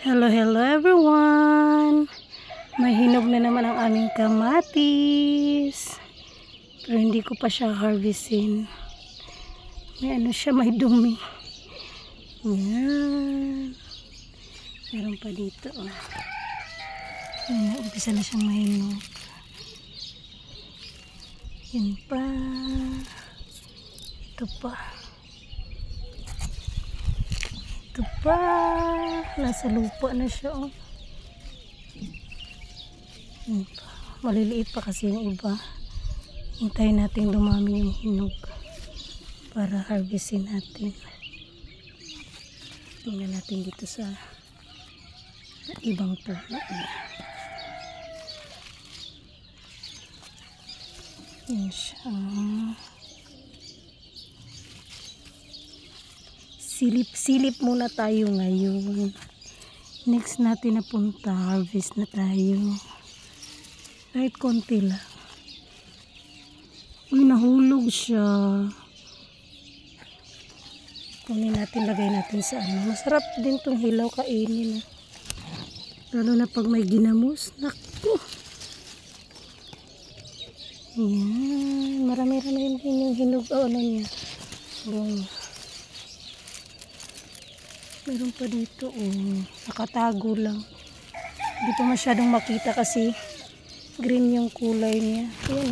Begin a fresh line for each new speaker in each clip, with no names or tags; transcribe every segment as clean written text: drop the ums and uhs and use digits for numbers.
Hello, hello everyone! May hinog na naman ang aming kamatis. Pero hindi ko pa siya harvestin. May ano siya, may dumi. Yan. Meron pa dito. Oh. Yan, umpisa na siyang mahinog. Yan pa. Ito pa. Ito pa. Nasa lupa na siya. Oh. Yan pa. Maliliit pa kasi yung iba. Hintayin natin dumami yung hinog para harvestin natin. Tingnan natin dito sa ibang puno. Yan siya. Silip-silip muna tayo ngayon. Next natin na punta, harvest na tayo. Kahit konti lang. Uy, nahulog siya. Kunin natin, lagay natin sa ano. Masarap din tong hilaw kainin. Lalo na pag may ginamos. Naku! Yan. Marami-rami din yung hinog. O ano niya. Bong. Meron pa dito. Oh. Nakatago lang. Hindi pa masyadong makita kasi green yung kulay niya. Yan.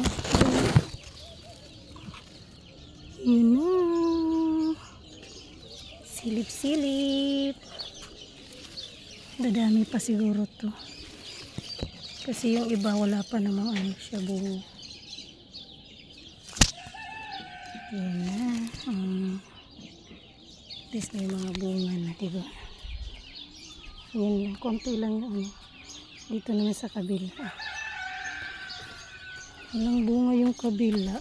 Yun na. Silip-silip. Dadami pa siguro to. Kasi yung iba wala pa namang ano siya buo. Yan na. At least may mga bunga na, diba? Yan lang. Konti lang yung ano. Dito naman sa kabila. Walang bunga yung kabila.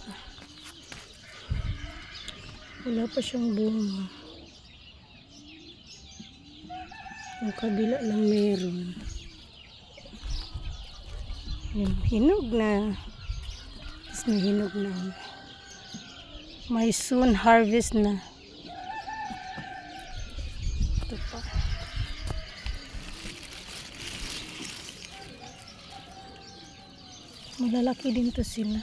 Wala pa siyang bunga. Yung kabila lang meron. Yan, hinog na. Tapos may hinog na. May soon harvest na. Ito pa. Malalaki din to sila.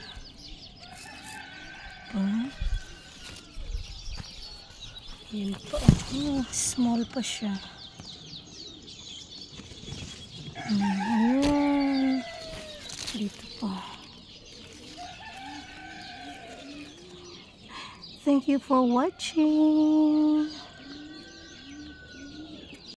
Yan pa. Small pa siya. Ayan. Dito pa. Thank you for watching.